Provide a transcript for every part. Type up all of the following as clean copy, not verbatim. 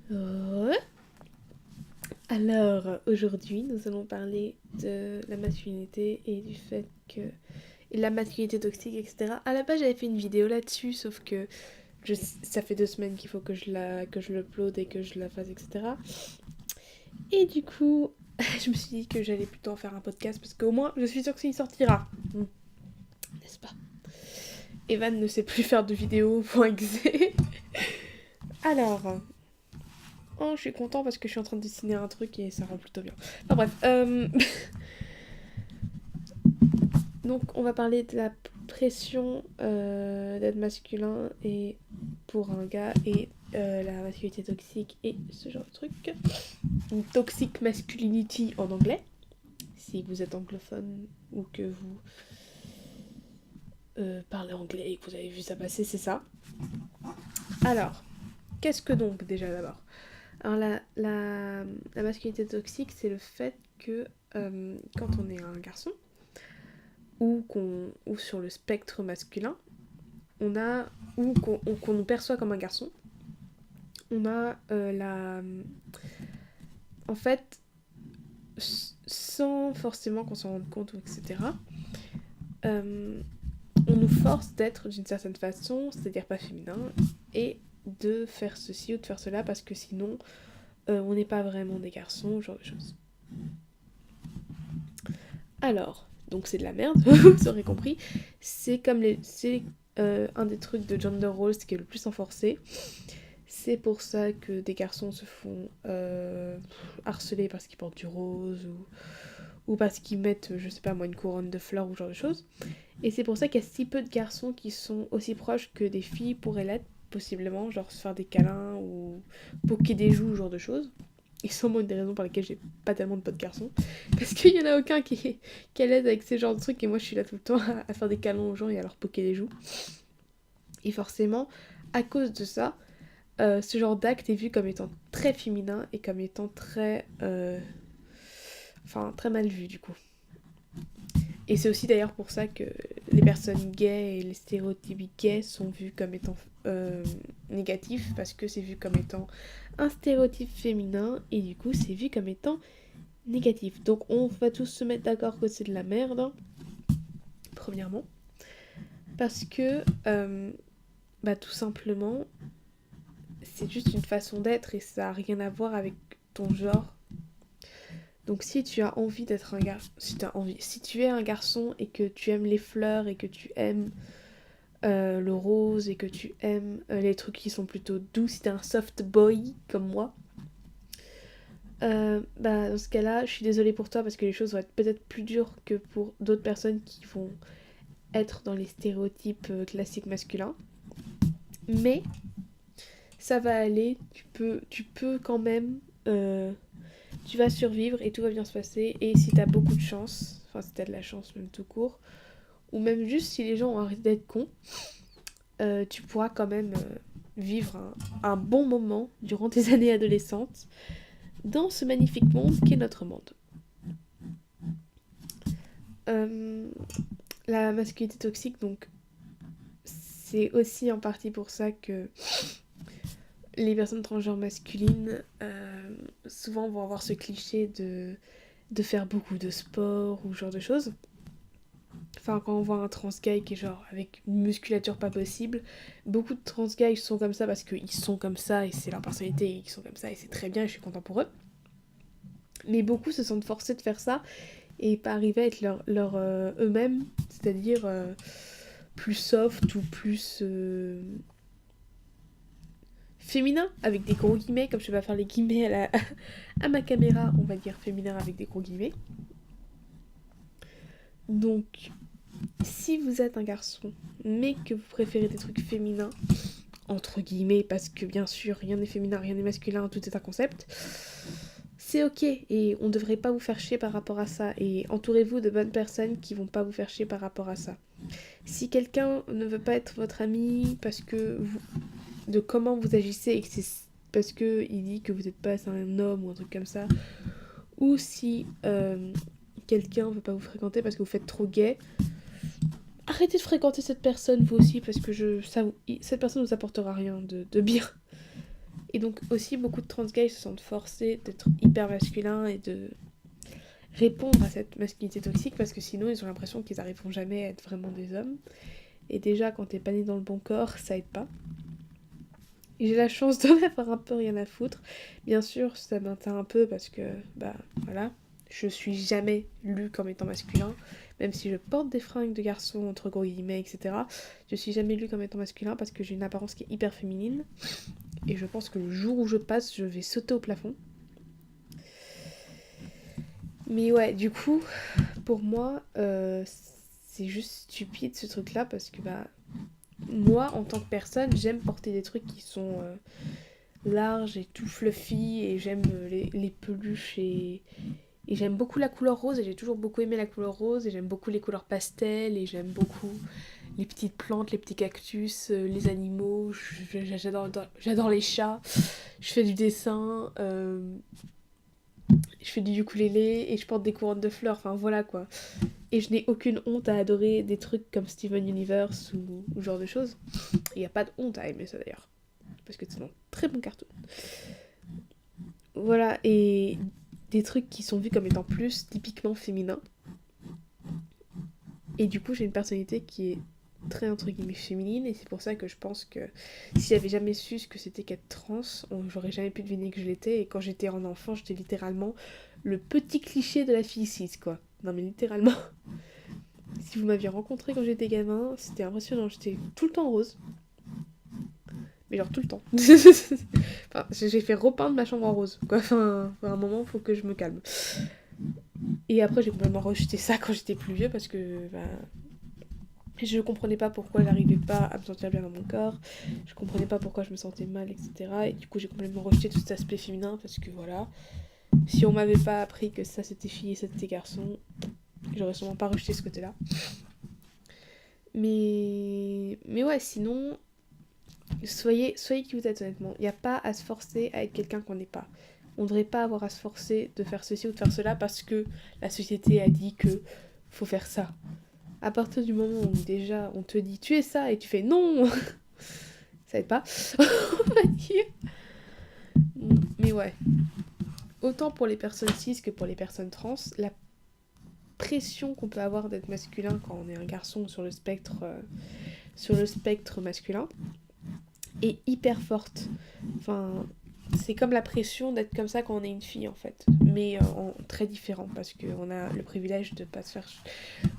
Ouais. Alors, aujourd'hui, nous allons parler de la masculinité et du fait que... Et la masculinité toxique, etc. À la base, j'avais fait une vidéo là-dessus, sauf que ça fait 2 semaines qu'il faut que je l'upload et que je la fasse, etc. Et du coup, je me suis dit que j'allais plutôt en faire un podcast, parce qu'au moins, je suis sûre qu'il sortira. N'est-ce pas? Evan ne sait plus faire de vidéos, point exe. Alors, oh, je suis content parce que je suis en train de dessiner un truc et ça rend plutôt bien. Enfin bref, donc on va parler de la pression d'être masculin et pour un gars et la masculinité toxique et ce genre de truc. Une toxic masculinity en anglais, si vous êtes anglophone ou que vous parlez anglais et que vous avez vu ça passer, c'est ça. Alors, qu'est-ce que donc déjà d'abord? Alors la masculinité toxique, c'est le fait que quand on est un garçon, ou sur le spectre masculin, on a, ou qu'on nous perçoit comme un garçon, on a en fait, sans forcément qu'on s'en rende compte, etc., on nous force d'être d'une certaine façon, c'est-à-dire pas féminin, et de faire ceci ou de faire cela parce que sinon on n'est pas vraiment des garçons, ce genre de choses. Alors, donc c'est de la merde, vous aurez compris. C'est un des trucs de gender roles qui est le plus enforcé. C'est pour ça que des garçons se font harceler parce qu'ils portent du rose ou parce qu'ils mettent, je sais pas moi, une couronne de fleurs ou ce genre de choses. Et c'est pour ça qu'il y a si peu de garçons qui sont aussi proches que des filles pourraient l'être, possiblement, genre se faire des câlins ou poker des joues, ce genre de choses. Et sûrement une des raisons pour lesquelles j'ai pas tellement de potes garçons. Parce qu'il y en a aucun qui est à l'aise avec ces genres de trucs et moi je suis là tout le temps à faire des câlins aux gens et à leur poker les joues. Et forcément, à cause de ça, ce genre d'acte est vu comme étant très féminin et comme étant très... très mal vu du coup. Et c'est aussi d'ailleurs pour ça que les personnes gays et les stéréotypes gays sont vus comme étant négatifs, parce que c'est vu comme étant un stéréotype féminin, et du coup c'est vu comme étant négatif. Donc on va tous se mettre d'accord que c'est de la merde, hein, premièrement. Parce que, tout simplement, c'est juste une façon d'être et ça n'a rien à voir avec ton genre. Donc si tu as envie d'être un garçon, si tu es un garçon et que tu aimes les fleurs et que tu aimes le rose et que tu aimes les trucs qui sont plutôt doux, si t'es un soft boy comme moi, dans ce cas-là, je suis désolée pour toi parce que les choses vont être peut-être plus dures que pour d'autres personnes qui vont être dans les stéréotypes classiques masculins. Mais ça va aller, tu peux quand même, tu vas survivre et tout va bien se passer. Et si t'as beaucoup de chance, enfin si t'as de la chance même tout court, ou même juste si les gens ont arrêté d'être cons, tu pourras quand même vivre un bon moment durant tes années adolescentes dans ce magnifique monde qu'est notre monde. La masculinité toxique, donc, c'est aussi en partie pour ça que les personnes transgenres masculines souvent vont avoir ce cliché de faire beaucoup de sport ou ce genre de choses. Enfin, quand on voit un trans guy qui est genre avec une musculature pas possible, beaucoup de trans guys sont comme ça parce qu'ils sont comme ça et c'est leur personnalité et ils sont comme ça et c'est très bien et je suis content pour eux. Mais beaucoup se sentent forcés de faire ça et pas arriver à être eux-mêmes, c'est-à-dire plus soft ou plus féminin, avec des gros guillemets, comme je vais faire les guillemets à ma caméra, on va dire féminin avec des gros guillemets. Donc, si vous êtes un garçon, mais que vous préférez des trucs féminins, entre guillemets, parce que bien sûr, rien n'est féminin, rien n'est masculin, tout est un concept, c'est ok, et on devrait pas vous faire chier par rapport à ça, et entourez-vous de bonnes personnes qui vont pas vous faire chier par rapport à ça. Si quelqu'un ne veut pas être votre ami parce que de comment vous agissez et que c'est parce que il dit que vous n'êtes pas un homme ou un truc comme ça, ou si quelqu'un veut pas vous fréquenter parce que vous faites trop gay, arrêtez de fréquenter cette personne vous aussi parce que cette personne ne vous apportera rien de bien. Et donc aussi beaucoup de trans gays se sentent forcés d'être hyper masculins et de répondre à cette masculinité toxique parce que sinon ils ont l'impression qu'ils n'arriveront jamais à être vraiment des hommes. Et déjà quand t'es pas né dans le bon corps, ça aide pas. Et j'ai la chance d'en avoir un peu rien à foutre. Bien sûr, ça m'atteint un peu parce que, bah voilà, je suis jamais lue comme étant masculin. Même si je porte des fringues de garçon, entre gros guillemets, etc. Je suis jamais lue comme étant masculin parce que j'ai une apparence qui est hyper féminine. Et je pense que le jour où je passe, je vais sauter au plafond. Mais ouais, du coup, pour moi, c'est juste stupide ce truc-là parce que, bah, moi, en tant que personne, j'aime porter des trucs qui sont larges et tout fluffy et j'aime les peluches et j'aime beaucoup la couleur rose et j'ai toujours beaucoup aimé la couleur rose et j'aime beaucoup les couleurs pastel et j'aime beaucoup les petites plantes, les petits cactus, les animaux, j'adore les chats, je fais du dessin, je fais du ukulélé et je porte des couronnes de fleurs, enfin voilà quoi. Et je n'ai aucune honte à adorer des trucs comme Steven Universe ou ce genre de choses. Il n'y a pas de honte à aimer ça d'ailleurs. Parce que c'est un très bon cartoon. Voilà, et des trucs qui sont vus comme étant plus typiquement féminins. Et du coup, j'ai une personnalité qui est très entre guillemets féminine et c'est pour ça que je pense que si j'avais jamais su ce que c'était qu'être trans, j'aurais jamais pu deviner que je l'étais et quand j'étais en enfant, j'étais littéralement le petit cliché de la fille cis quoi. Non mais littéralement. Si vous m'aviez rencontré quand j'étais gamin, c'était impressionnant, j'étais tout le temps rose. Mais genre tout le temps. Enfin, j'ai fait repeindre ma chambre en rose. Quoi. Enfin, à un moment, faut que je me calme. Et après, j'ai complètement rejeté ça quand j'étais plus vieux parce que bah, je comprenais pas pourquoi j'arrivais pas à me sentir bien dans mon corps. Je comprenais pas pourquoi je me sentais mal, etc. Et du coup, j'ai complètement rejeté tout cet aspect féminin parce que voilà. Si on m'avait pas appris que ça c'était fille et ça c'était garçon, j'aurais sûrement pas rejeté ce côté-là. Mais ouais, sinon, soyez qui vous êtes honnêtement. Il n'y a pas à se forcer à être quelqu'un qu'on n'est pas. On ne devrait pas avoir à se forcer de faire ceci ou de faire cela parce que la société a dit que faut faire ça. À partir du moment où déjà on te dit tu es ça et tu fais non, ça aide pas, on va dire. Mais ouais, autant pour les personnes cis que pour les personnes trans, la pression qu'on peut avoir d'être masculin quand on est un garçon sur le spectre masculin est hyper forte. Enfin, c'est comme la pression d'être comme ça quand on est une fille en fait, mais en très différent parce qu'on a le privilège de pas se faire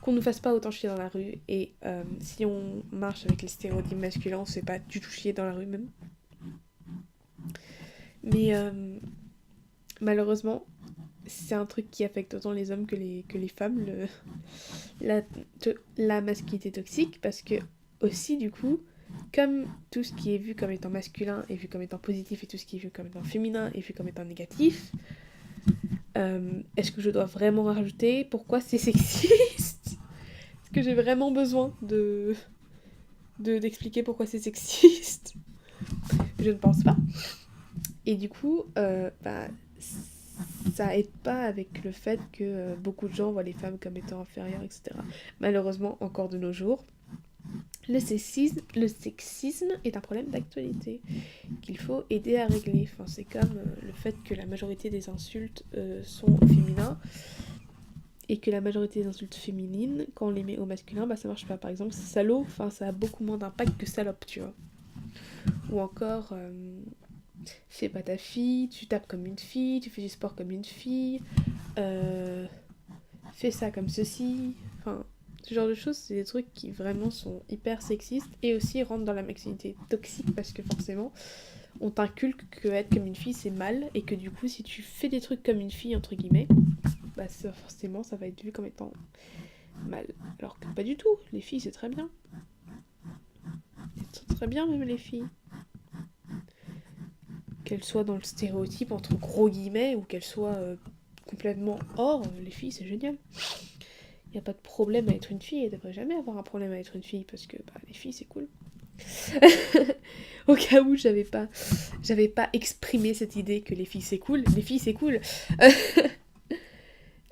qu'on nous fasse pas autant chier dans la rue et si on marche avec les stéréotypes masculins, c'est pas du tout chier dans la rue même. Mais malheureusement, c'est un truc qui affecte autant les hommes que les femmes, la masculinité toxique, parce que aussi du coup, comme tout ce qui est vu comme étant masculin est vu comme étant positif et tout ce qui est vu comme étant féminin est vu comme étant négatif, est-ce que je dois vraiment rajouter pourquoi c'est sexiste? Est-ce que j'ai vraiment besoin d'expliquer pourquoi c'est sexiste? Je ne pense pas. Et du coup, ça aide pas avec le fait que beaucoup de gens voient les femmes comme étant inférieures, etc. Malheureusement, encore de nos jours, le sexisme est un problème d'actualité qu'il faut aider à régler. Enfin, c'est comme le fait que la majorité des insultes sont au féminin et que la majorité des insultes féminines, quand on les met au masculin, bah ça marche pas. Par exemple, salaud, enfin, ça a beaucoup moins d'impact que salope, tu vois. Ou encore, fais pas ta fille, tu tapes comme une fille, tu fais du sport comme une fille, fais ça comme ceci. Enfin, ce genre de choses, c'est des trucs qui vraiment sont hyper sexistes et aussi rentrent dans la masculinité toxique parce que forcément, on t'inculque que être comme une fille c'est mal et que du coup, si tu fais des trucs comme une fille, entre guillemets, bah forcément, ça va être vu comme étant mal. Alors que pas du tout, les filles c'est très bien. C'est très bien même les filles. Qu'elles soient dans le stéréotype entre gros guillemets ou qu'elles soient complètement hors, les filles c'est génial. Il n'y a pas de problème à être une fille, il ne devrait jamais avoir un problème à être une fille parce que les filles c'est cool. Au cas où j'avais pas exprimé cette idée que les filles c'est cool,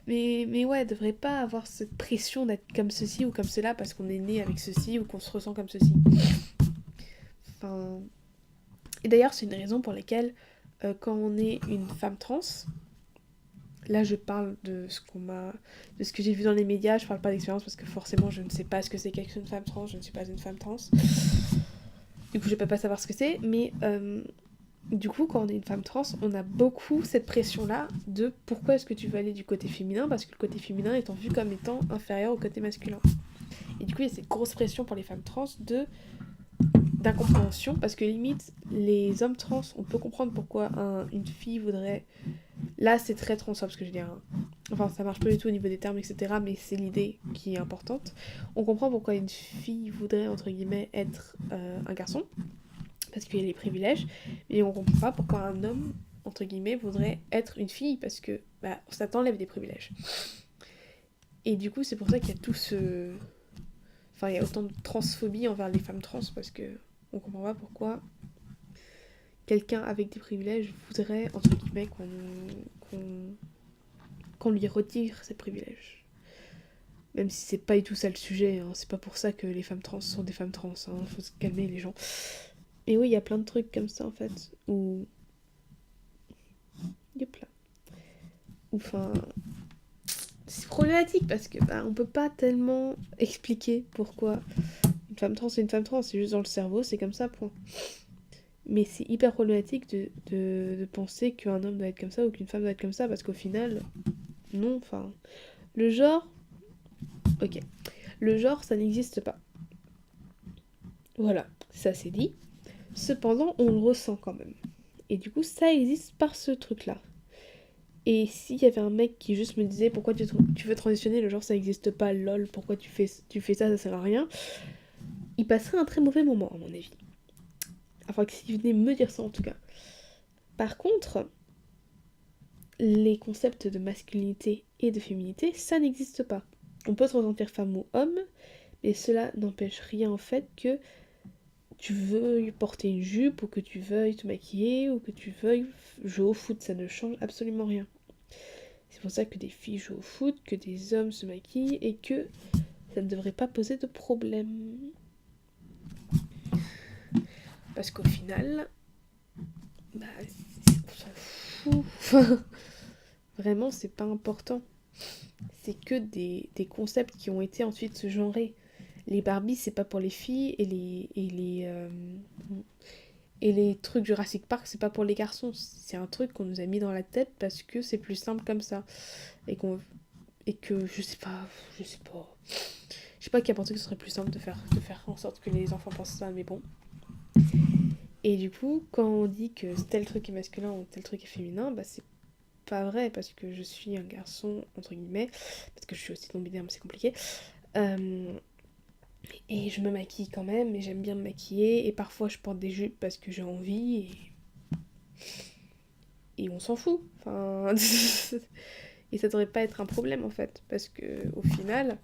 mais ouais, devrait pas avoir cette pression d'être comme ceci ou comme cela parce qu'on est né avec ceci ou qu'on se ressent comme ceci. Enfin, Et d'ailleurs, c'est une raison pour laquelle, quand on est une femme trans, là je parle de ce que j'ai vu dans les médias, je parle pas d'expérience parce que forcément je ne sais pas ce que c'est qu'être une femme trans, je ne suis pas une femme trans. Du coup, je peux pas savoir ce que c'est, mais du coup, quand on est une femme trans, on a beaucoup cette pression-là de pourquoi est-ce que tu veux aller du côté féminin, parce que le côté féminin étant vu comme étant inférieur au côté masculin. Et du coup, il y a cette grosse pression pour les femmes trans d'incompréhension, parce que limite, les hommes trans, on peut comprendre pourquoi une fille voudrait... Là, c'est très transphobe ce que je veux dire. Enfin, ça marche pas du tout au niveau des termes, etc., mais c'est l'idée qui est importante. On comprend pourquoi une fille voudrait, entre guillemets, être un garçon, parce qu'il y a les privilèges, mais on comprend pas pourquoi un homme, entre guillemets, voudrait être une fille, parce que ça t'enlève des privilèges. Et du coup, c'est pour ça qu'il y a tout ce... Enfin, il y a autant de transphobie envers les femmes trans, parce que on comprend pas pourquoi quelqu'un avec des privilèges voudrait, entre guillemets, qu'on lui retire ses privilèges. Même si c'est pas du tout ça le sujet, hein. C'est pas pour ça que les femmes trans sont des femmes trans, hein. Faut se calmer les gens. Et oui, il y a plein de trucs comme ça en fait, où... Yep là. Enfin... C'est problématique parce que on peut pas tellement expliquer pourquoi une femme trans c'est une femme trans, c'est juste dans le cerveau, c'est comme ça, point. Mais c'est hyper problématique de penser qu'un homme doit être comme ça ou qu'une femme doit être comme ça, parce qu'au final, non, enfin... Le genre... Ok. Le genre, ça n'existe pas. Voilà, ça c'est dit. Cependant, on le ressent quand même. Et du coup, ça existe par ce truc-là. Et s'il y avait un mec qui juste me disait pourquoi tu veux transitionner, le genre ça n'existe pas, lol, pourquoi tu fais ça, ça sert à rien, il passerait un très mauvais moment à mon avis. Enfin, s'il venait me dire ça en tout cas. Par contre, les concepts de masculinité et de féminité, ça n'existe pas. On peut se ressentir femme ou homme, mais cela n'empêche rien en fait que tu veuilles porter une jupe, ou que tu veuilles te maquiller, ou que tu veuilles jouer au foot, ça ne change absolument rien. C'est pour ça que des filles jouent au foot, que des hommes se maquillent, et que ça ne devrait pas poser de problème. Parce qu'au final, on s'en fout. Vraiment, c'est pas important. C'est que des concepts qui ont été ensuite se genrer. Les Barbies, c'est pas pour les filles, et les trucs Jurassic Park, c'est pas pour les garçons. C'est un truc qu'on nous a mis dans la tête parce que c'est plus simple comme ça. Et que je sais pas. Je sais pas qui a pensé que ce serait plus simple de faire en sorte que les enfants pensent ça, mais bon. Et du coup, quand on dit que tel truc est masculin ou tel truc est féminin, c'est pas vrai parce que je suis un garçon, entre guillemets, parce que je suis aussi non-binaire, mais c'est compliqué. Et je me maquille quand même, et j'aime bien me maquiller, et parfois je porte des jupes parce que j'ai envie, et on s'en fout. Enfin... et ça devrait pas être un problème en fait, parce que au final,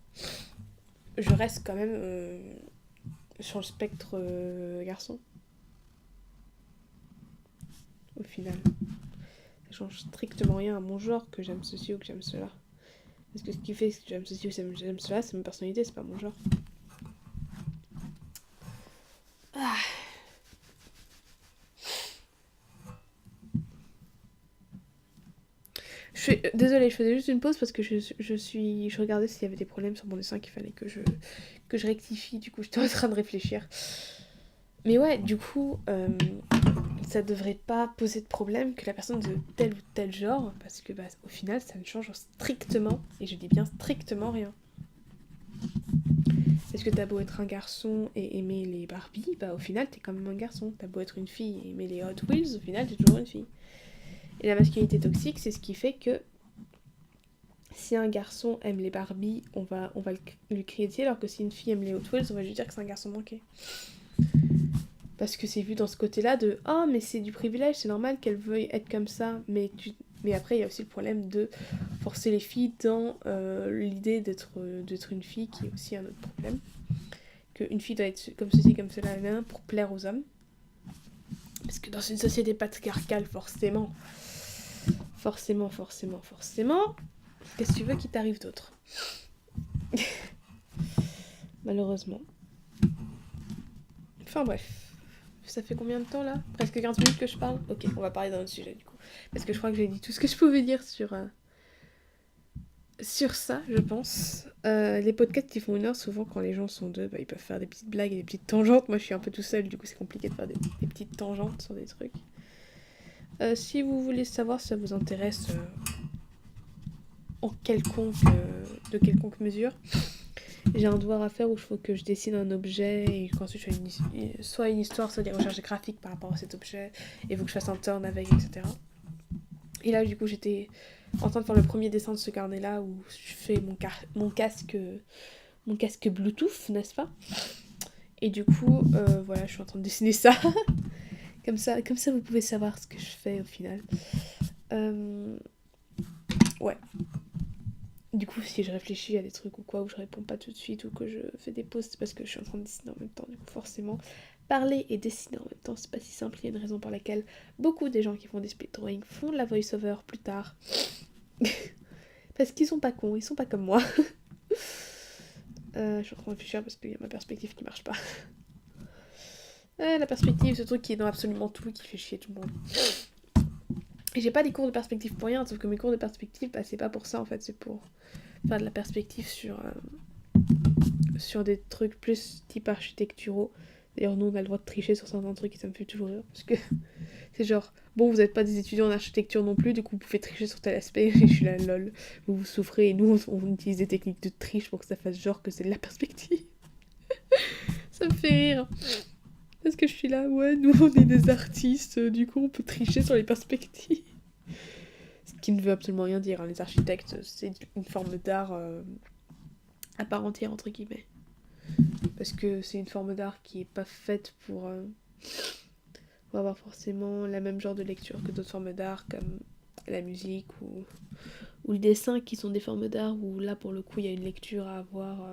je reste quand même sur le spectre garçon. Au final. Ça change strictement rien à mon genre que j'aime ceci ou que j'aime cela. Parce que ce qui fait que j'aime ceci ou que j'aime cela, c'est ma personnalité, c'est pas mon genre. Ah. Désolée, je faisais juste une pause parce que je regardais s'il y avait des problèmes sur mon dessin qu'il fallait que je rectifie. Du coup, j'étais en train de réfléchir. Mais ouais, du coup, ça devrait pas poser de problème que la personne de tel ou tel genre, parce que au final, ça ne change strictement, et je dis bien strictement rien. Parce que t'as beau être un garçon et aimer les Barbie, au final, t'es quand même un garçon. T'as beau être une fille et aimer les Hot Wheels, au final, t'es toujours une fille. Et la masculinité toxique, c'est ce qui fait que si un garçon aime les Barbie, on va lui critiquer, alors que si une fille aime les Hot Wheels, on va lui dire que c'est un garçon manqué. Parce que c'est vu dans ce côté-là de « Oh, mais c'est du privilège, c'est normal qu'elle veuille être comme ça. » Mais après, il y a aussi le problème de forcer les filles dans l'idée d'être une fille, qui est aussi un autre problème. Qu'une fille doit être comme ceci, comme cela, pour plaire aux hommes. Parce que dans une société patriarcale, forcément, qu'est-ce que tu veux qu'il t'arrive d'autre? Malheureusement. Enfin bref. Ça fait combien de temps là? Presque 15 minutes que je parle? Ok, on va parler d'un autre sujet du coup. Parce que je crois que j'ai dit tout ce que je pouvais dire sur ça, je pense. Les podcasts qui font 1 heure, souvent quand les gens sont deux, bah, ils peuvent faire des petites blagues et des petites tangentes. Moi je suis un peu tout seul, du coup c'est compliqué de faire des petites tangentes sur des trucs. Si vous voulez savoir si ça vous intéresse de quelconque mesure, j'ai un devoir à faire où il faut que je dessine un objet et qu'ensuite je fais soit une histoire, soit des recherches graphiques par rapport à cet objet, et il faut que je fasse un turn avec, etc. Et là, du coup, j'étais en train de faire le premier dessin de ce carnet-là où je fais mon casque Bluetooth, n'est-ce pas? Et du coup, voilà, je suis en train de dessiner ça. comme ça, vous pouvez savoir ce que je fais au final. Ouais. Du coup, si je réfléchis à des trucs ou quoi, ou je réponds pas tout de suite, ou que je fais des pauses, c'est parce que je suis en train de dessiner en même temps. Du coup, forcément, parler et dessiner en même temps, c'est pas si simple. Il y a une raison pour laquelle beaucoup des gens qui font des split drawing font de la voice-over plus tard. Parce qu'ils sont pas cons, ils sont pas comme moi. Je suis en train de réfléchir parce qu'il y a ma perspective qui marche pas. La perspective, ce truc qui est dans absolument tout, qui fait chier tout le monde. Et j'ai pas des cours de perspective pour rien, sauf que mes cours de perspective, bah, c'est pas pour ça en fait, c'est pour faire de la perspective sur des trucs plus type architecturaux. D'ailleurs, nous on a le droit de tricher sur certains trucs et ça me fait toujours rire parce que c'est genre, bon, vous n'êtes pas des étudiants en architecture non plus, du coup vous pouvez tricher sur tel aspect. Et je suis là, lol, vous souffrez et nous on utilise des techniques de triche pour que ça fasse genre que c'est de la perspective. Ça me fait rire. Parce que je suis là, ouais, nous on est des artistes, du coup on peut tricher sur les perspectives. Ce qui ne veut absolument rien dire, hein. Les architectes, c'est une forme d'art à part entière, entre guillemets. Parce que c'est une forme d'art qui est pas faite pour avoir forcément la même genre de lecture que d'autres formes d'art, comme la musique ou le dessin, qui sont des formes d'art où là, pour le coup, il y a une lecture à avoir,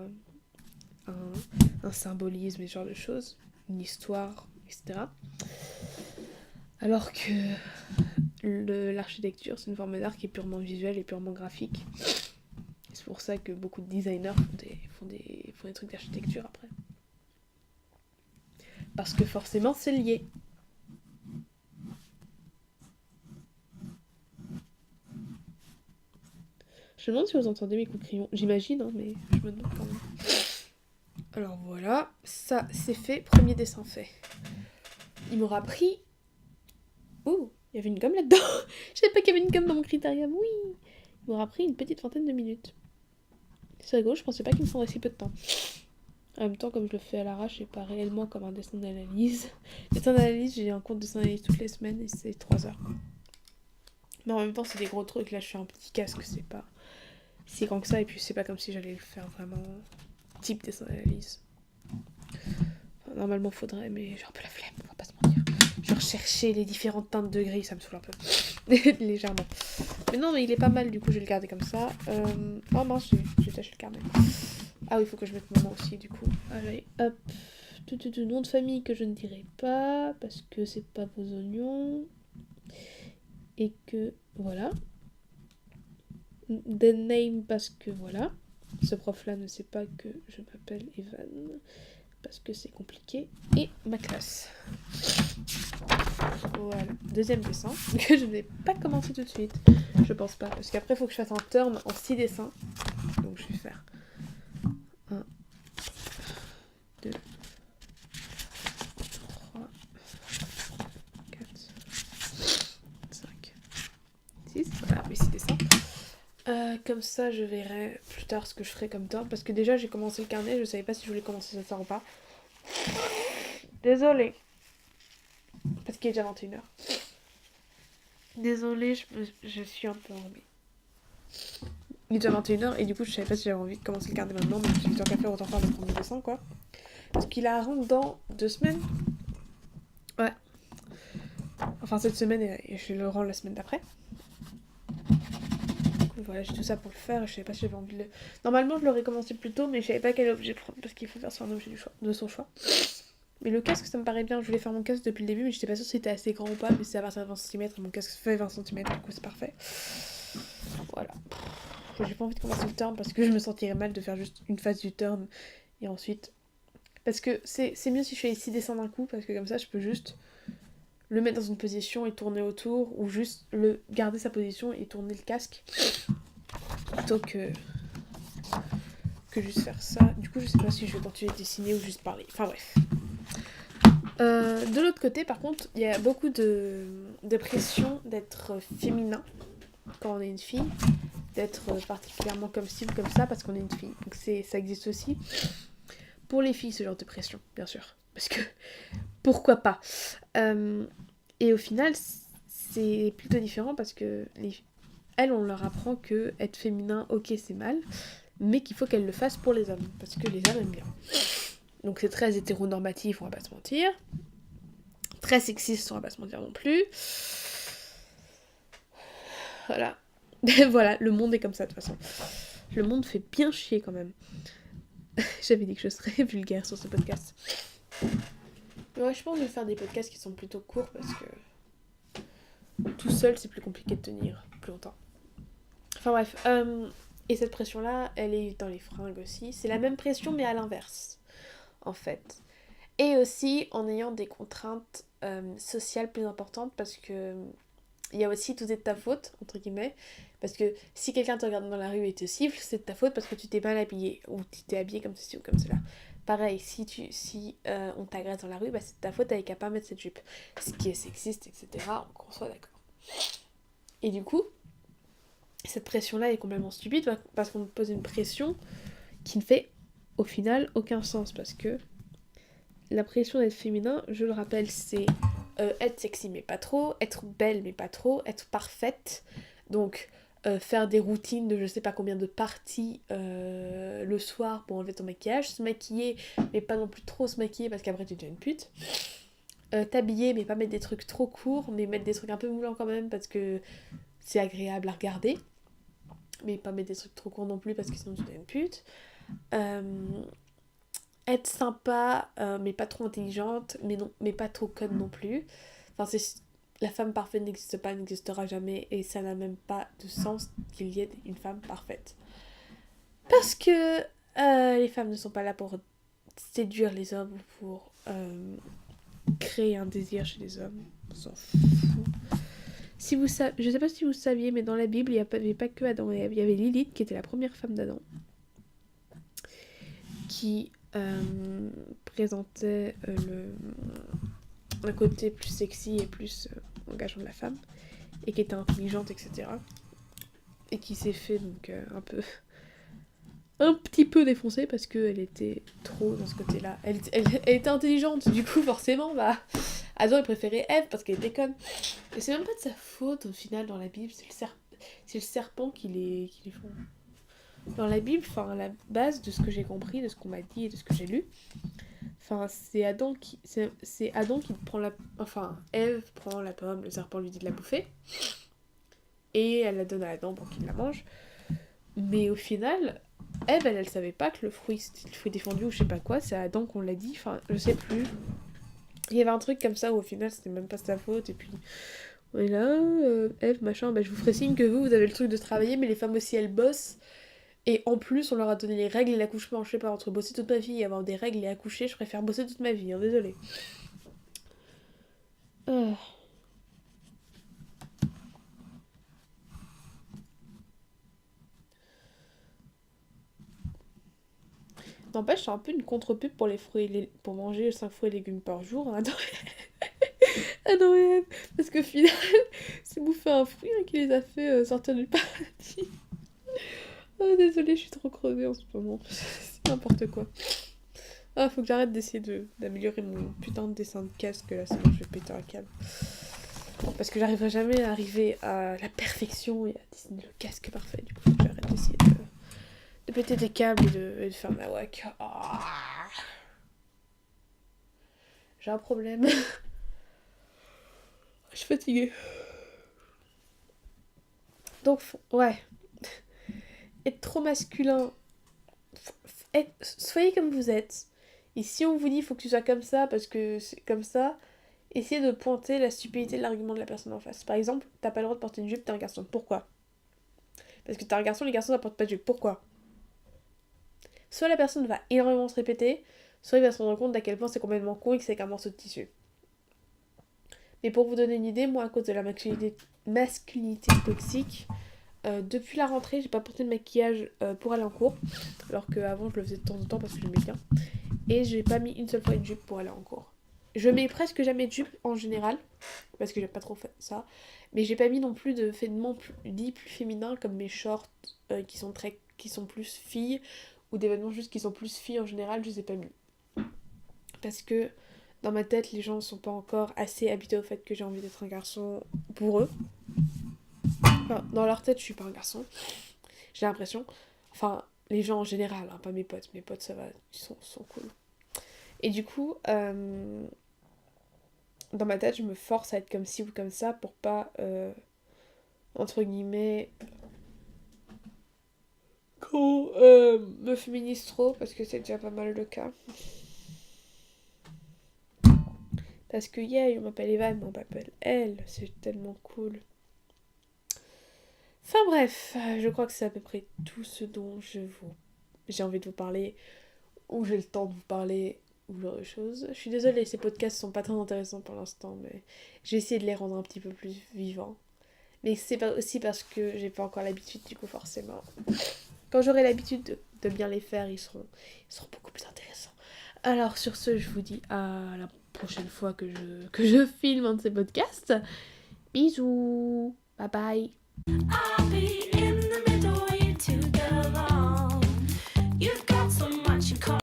un symbolisme et ce genre de choses, une histoire, etc. Alors que l'architecture, c'est une forme d'art qui est purement visuelle et purement graphique. C'est pour ça que beaucoup de designers font des trucs d'architecture après. Parce que forcément, c'est lié. Je me demande si vous entendez mes coups de crayon. J'imagine, hein, mais je me demande quand même. Alors voilà, ça c'est fait, premier dessin fait. Il m'aura pris... Ouh, il y avait une gomme là-dedans. Je savais pas qu'il y avait une gomme dans mon critérium, oui. Il m'aura pris une petite vingtaine de minutes. C'est rigolo, je pensais pas qu'il me prendrait si peu de temps. En même temps, comme je le fais à l'arrache, c'est pas réellement comme un dessin d'analyse. Dessin d'analyse, j'ai un cours de dessin d'analyse toutes les semaines et c'est 3 heures. Mais en même temps, c'est des gros trucs. Là, je suis un petit casque, c'est pas si grand que ça. Et puis, c'est pas comme si j'allais le faire vraiment type dessin d'analyse. Enfin, normalement, faudrait, mais j'ai un peu la flemme, on va pas se mentir. Genre, chercher les différentes teintes de gris, ça me saoule un peu. Légèrement. Mais non, mais il est pas mal, du coup, je vais le garder comme ça. Oh mince, j'ai taché le carnet. Ah oui, il faut que je mette mon nom aussi, du coup. Allez, hop. Tout nom de famille que je ne dirai pas, parce que c'est pas vos oignons. Et que, voilà. The name, parce que, voilà. Ce prof-là ne sait pas que je m'appelle Evan, parce que c'est compliqué. Et ma classe. Voilà, deuxième dessin, que je ne vais pas commencer tout de suite. Je pense pas, parce qu'après, il faut que je fasse un turn en 6 dessins. Donc, je vais faire 1, 2, 3, 4, 5, 6. Voilà, mes 6 dessins. Comme ça, je verrai plus tard ce que je ferai comme turn. Parce que déjà, j'ai commencé le carnet, je savais pas si je voulais commencer ce soir ou pas. Désolée. Parce qu'il est déjà 21h. Désolée, je suis un peu enrhumée. Il est déjà 21h et du coup, je savais pas si j'avais envie de commencer le carnet maintenant. Mais je me suis dit, tant qu'à faire, autant faire le premier dessin, quoi. Parce qu'il a rentre dans 2 semaines. Ouais. Enfin, cette semaine et je le rends la semaine d'après. Voilà, j'ai tout ça pour le faire et je savais pas si j'avais envie de le... Normalement, je l'aurais commencé plus tôt, mais je savais pas quel objet prendre parce qu'il faut faire sur un objet de son choix. Mais le casque, ça me paraît bien. Je voulais faire mon casque depuis le début, mais j'étais pas sûre si c'était assez grand ou pas. Mais c'est à partir de 20 cm et mon casque fait 20 cm, du coup, c'est parfait. Voilà. J'ai pas envie de commencer le turn parce que je me sentirais mal de faire juste une phase du turn et ensuite Parce que c'est mieux si je fais les 6 dessins d'un coup, parce que comme ça, je peux juste le mettre dans une position et tourner autour, ou juste garder sa position et tourner le casque, plutôt que juste faire ça. Du coup, je sais pas si je vais continuer à dessiner ou juste parler. Enfin bref. De l'autre côté, par contre, il y a beaucoup de pression d'être féminin quand on est une fille, d'être particulièrement comme ci ou comme ça parce qu'on est une fille. Donc ça existe aussi. Pour les filles, ce genre de pression, bien sûr. Parce que, pourquoi pas Et au final, c'est plutôt différent parce que elles, on leur apprend que être féminin, ok, c'est mal, mais qu'il faut qu'elles le fassent pour les hommes, parce que les hommes aiment bien. Donc c'est très hétéronormatif, on va pas se mentir. Très sexiste, on va pas se mentir non plus. Voilà. Voilà, le monde est comme ça de toute façon. Le monde fait bien chier quand même. J'avais dit que je serais vulgaire sur ce podcast. Ouais, je pense que je vais faire des podcasts qui sont plutôt courts parce que tout seul c'est plus compliqué de tenir plus longtemps. Enfin bref, et cette pression-là, elle est dans les fringues aussi. C'est la même pression mais à l'inverse, en fait. Et aussi en ayant des contraintes sociales plus importantes parce que il y a aussi tout est de ta faute, entre guillemets. Parce que si quelqu'un te regarde dans la rue et te siffle, c'est de ta faute parce que tu t'es mal habillé. Ou tu t'es habillé comme ceci ou comme cela. Pareil, si on t'agresse dans la rue, bah c'est de ta faute, t'avais qu'à pas mettre cette jupe. Ce qui est sexiste, etc. On soit d'accord. Et du coup, cette pression-là est complètement stupide parce qu'on me pose une pression qui ne fait au final aucun sens. Parce que la pression d'être féminin, je le rappelle, c'est être sexy mais pas trop, être belle mais pas trop, être parfaite. Donc faire des routines de je sais pas combien de parties le soir pour enlever ton maquillage, se maquiller mais pas non plus trop se maquiller parce qu'après tu deviens une pute. T'habiller mais pas mettre des trucs trop courts, mais mettre des trucs un peu moulants quand même parce que c'est agréable à regarder. Mais pas mettre des trucs trop courts non plus parce que sinon tu deviens une pute. Être sympa mais pas trop intelligente, mais pas trop conne non plus. Enfin, la femme parfaite n'existe pas, n'existera jamais, et ça n'a même pas de sens qu'il y ait une femme parfaite. Parce que les femmes ne sont pas là pour séduire les hommes ou pour créer un désir chez les hommes. On s'en fout. Je sais pas si vous saviez, mais dans la Bible, il n'y avait pas que Adam et Ève. Il y avait Lilith, qui était la première femme d'Adam, qui présentait un côté plus sexy et plus engageant de la femme, et qui était intelligente, etc. Et qui s'est fait donc un petit peu défoncer parce qu'elle était trop dans ce côté-là. Elle était intelligente, du coup forcément, bah, Adam il préférait Ève parce qu'elle était conne. Et c'est même pas de sa faute au final dans la Bible, c'est le serpent qui les font. Dans la Bible, enfin à la base de ce que j'ai compris, de ce qu'on m'a dit et de ce que j'ai lu, enfin c'est Adam qui prend enfin Ève prend la pomme, le serpent lui dit de la bouffer et elle la donne à Adam pour qu'il la mange. Mais au final, Ève elle savait pas que le fruit c'était le fruit défendu ou je sais pas quoi, c'est à Adam qu'on l'a dit, enfin je sais plus. Il y avait un truc comme ça où au final c'était même pas sa faute et puis on est là, Ève machin, bah je vous ferai signe que vous avez le truc de travailler mais les femmes aussi elles bossent. Et en plus, on leur a donné les règles et l'accouchement. Je sais pas, entre bosser toute ma vie et avoir des règles et accoucher, je préfère bosser toute ma vie, hein, désolée. Ah. N'empêche, c'est un peu une contre-pub pour pour manger 5 fruits et légumes par jour. Hein. Ah non, ouais. Parce qu'au final, c'est bouffer un fruit hein, qui les a fait sortir du paradis. Oh, désolée, je suis trop crevée en ce moment. C'est n'importe quoi. Ah, faut que j'arrête d'essayer d'améliorer mon putain de dessin de casque là, sinon je vais péter un câble. Parce que j'arriverai jamais à arriver à la perfection et à dessiner le casque parfait. Du coup, faut que j'arrête d'essayer de péter des câbles et de faire ma wack. Ah. J'ai un problème. Je suis fatiguée. Donc, ouais. Être trop masculin. Soyez comme vous êtes. Et si on vous dit il faut que tu sois comme ça parce que c'est comme ça, essayez de pointer la stupidité de l'argument de la personne en face. Par exemple, t'as pas le droit de porter une jupe, t'es un garçon. Pourquoi ? Parce que t'es un garçon, les garçons ne portent pas de jupe. Pourquoi ? Soit la personne va énormément se répéter, soit il va se rendre compte d'à quel point c'est complètement con et que c'est qu'un morceau de tissu. Mais pour vous donner une idée, moi à cause de la masculinité toxique, depuis la rentrée, j'ai pas porté de maquillage pour aller en cours, alors qu'avant je le faisais de temps en temps parce que j'aimais bien. Et j'ai pas mis une seule fois une jupe pour aller en cours. Je mets presque jamais de jupe en général, parce que j'aime pas trop faire ça. Mais j'ai pas mis non plus de vêtements dits plus féminins comme mes shorts qui sont plus filles, ou des vêtements juste qui sont plus filles en général, je les ai pas mis. Parce que dans ma tête, les gens sont pas encore assez habitués au fait que j'ai envie d'être un garçon pour eux. Enfin, dans leur tête, je suis pas un garçon. J'ai l'impression. Enfin, les gens en général, hein, pas mes potes. Mes potes, ça va, ils sont cool. Et du coup, dans ma tête, je me force à être comme ci ou comme ça pour pas, entre guillemets, qu'on me féminise trop, parce que c'est déjà pas mal le cas. Parce que, yeah, on m'appelle Eva, mais on m'appelle elle, c'est tellement cool. Enfin bref, je crois que c'est à peu près tout ce dont j'ai envie de vous parler, ou j'ai le temps de vous parler, ou genre de choses. Je suis désolée, ces podcasts sont pas très intéressants pour l'instant, mais j'ai essayé de les rendre un petit peu plus vivants. Mais c'est pas aussi parce que j'ai pas encore l'habitude, du coup, forcément. Quand j'aurai l'habitude de bien les faire, ils seront beaucoup plus intéressants. Alors, sur ce, je vous dis à la prochaine fois que je filme un de ces podcasts. Bisous. Bye bye.